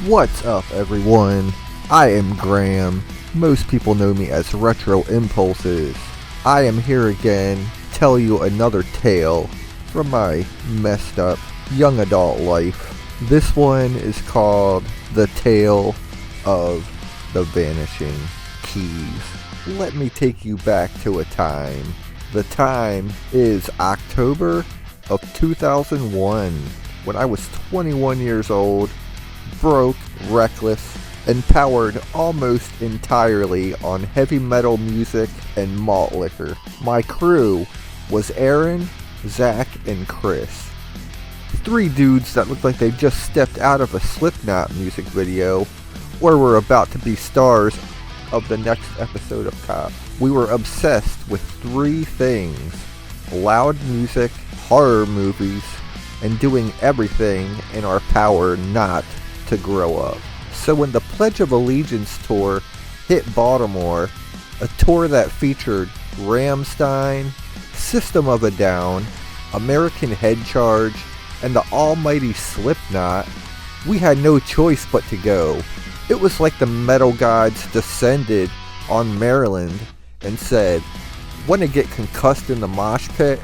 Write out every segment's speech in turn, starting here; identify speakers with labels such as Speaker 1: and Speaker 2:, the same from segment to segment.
Speaker 1: What's up, everyone? I am Graham. Most people know me as Retro Impulses. I am here again to tell you another tale from my messed up young adult life. This one is called The Tale of the Vanishing Keys. Let me take you back to a time. The time is October of 2001, when I was 21 years old, broke, reckless, and powered almost entirely on heavy metal music and malt liquor. My crew was Aaron, Zach, and Chris. Three dudes that looked like they just stepped out of a Slipknot music video or were about to be stars of the next episode of Cop. We were obsessed with three things: loud music, horror movies, and doing everything in our power not to grow up. So when the Pledge of Allegiance tour hit Baltimore, a tour that featured Rammstein, System of a Down, American Head Charge, and the almighty Slipknot, we had no choice but to go. It was like the metal gods descended on Maryland and said, "Want to get concussed in the mosh pit?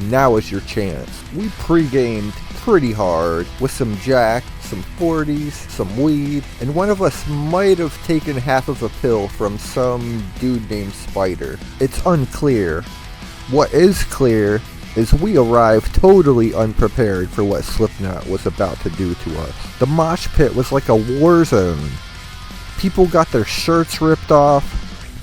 Speaker 1: Now is your chance." We pre-gamed pretty hard with some Jack, some 40s, some weed, and one of us might have taken half of a pill from some dude named Spider. It's unclear. What is clear is we arrived totally unprepared for what Slipknot was about to do to us. The mosh pit was like a war zone. People got their shirts ripped off,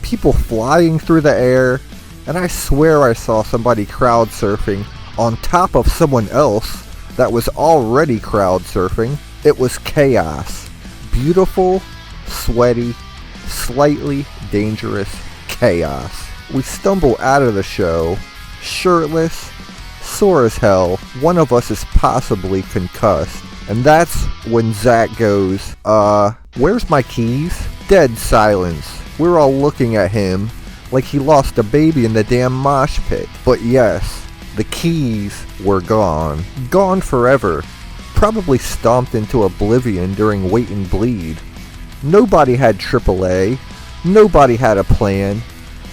Speaker 1: people flying through the air, and I swear I saw somebody crowd surfing on top of someone else that was already crowd surfing. It was chaos. Beautiful, sweaty, slightly dangerous chaos. We stumble out of the show, shirtless, sore as hell. One of us is possibly concussed. And that's when Zach goes, where's my keys? Dead silence. We're all looking at him like he lost a baby in the damn mosh pit. But yes, the keys were gone. Gone forever. Probably stomped into oblivion during Wait and Bleed. Nobody had AAA. Nobody had a plan.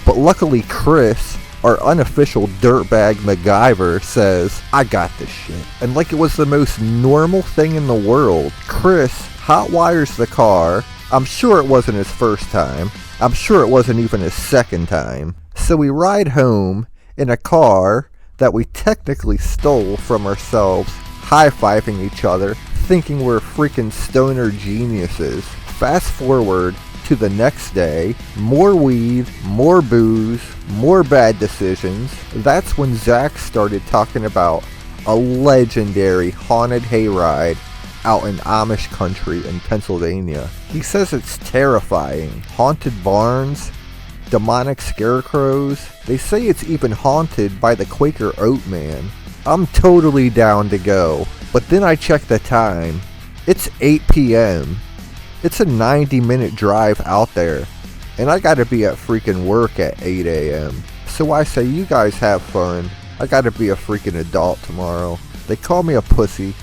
Speaker 1: But luckily Chris, our unofficial dirtbag MacGyver, says, "I got this shit." And like it was the most normal thing in the world, Chris hotwires the car. I'm sure it wasn't his first time. I'm sure it wasn't even his second time. So we ride home in a car that we technically stole from ourselves, high-fiving each other, thinking we're freaking stoner geniuses. Fast forward to the next day, more weed, more booze, more bad decisions. That's when Zach started talking about a legendary haunted hayride out in Amish country in Pennsylvania. He says it's terrifying. Haunted barns, demonic scarecrows. They say it's even haunted by the Quaker Oat Man. I'm totally down to go. But then I check the time. It's 8 p.m. It's a 90-minute drive out there. And I gotta be at freaking work at 8 a.m. So I say, you guys have fun. I gotta be a freaking adult tomorrow. They call me a pussy,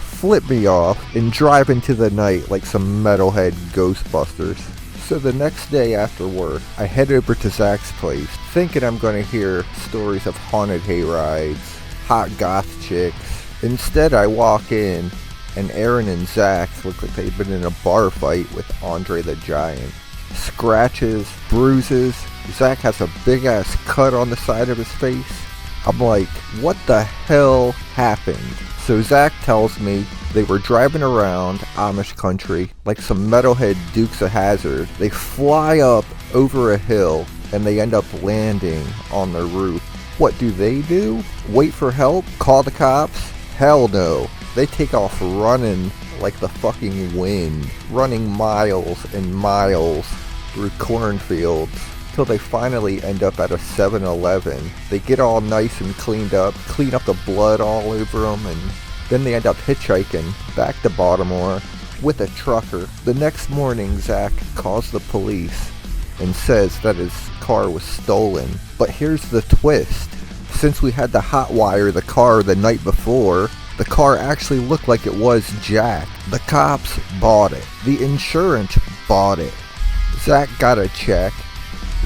Speaker 1: flip me off, and drive into the night like some metalhead Ghostbusters. So the next day after work, I head over to Zach's place, thinking I'm gonna hear stories of haunted hayrides, hot goth chicks. Instead, I walk in, and Aaron and Zach look like they've been in a bar fight with Andre the Giant. Scratches, bruises. Zach has a big ass cut on the side of his face. I'm like, what the hell happened? So Zach tells me they were driving around Amish country like some metalhead Dukes of Hazzard. They fly up over a hill and they end up landing on their roof. What do? Wait for help? Call the cops? Hell no. They take off running like the fucking wind, running miles and miles through cornfields till they finally end up at a 7-Eleven. They get all nice and cleaned up, clean up the blood all over them, and then they end up hitchhiking back to Baltimore with a trucker. The next morning, Zach calls the police and says that his car was stolen. But here's the twist. Since we had to hotwire the car the night before, The car actually looked like it was jacked. The cops bought it. The insurance bought it. Zach got a check.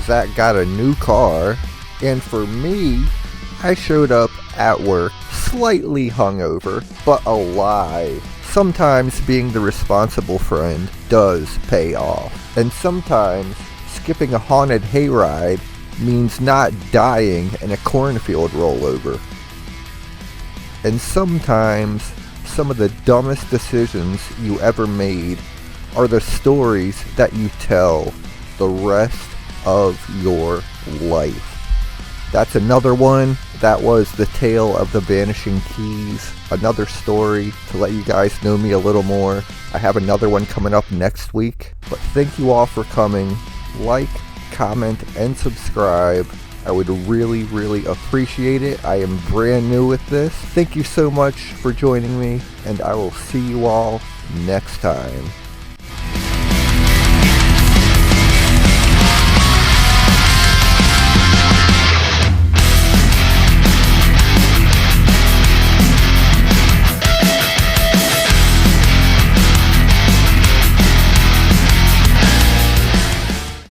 Speaker 1: Zach got a new car. And for me, I showed up at work slightly hungover, but alive. Sometimes being the responsible friend does pay off. And sometimes skipping a haunted hayride means not dying in a cornfield rollover. And sometimes some of the dumbest decisions you ever made are the stories that you tell the rest of your life. That's another one. That was the tale of the Vanishing Keys. Another story to let you guys know me a little more. I have another one coming up next week. But thank you all for coming. Like, comment, and subscribe. I would really, really appreciate it. I am brand new with this. Thank you so much for joining me, and I will see you all next time.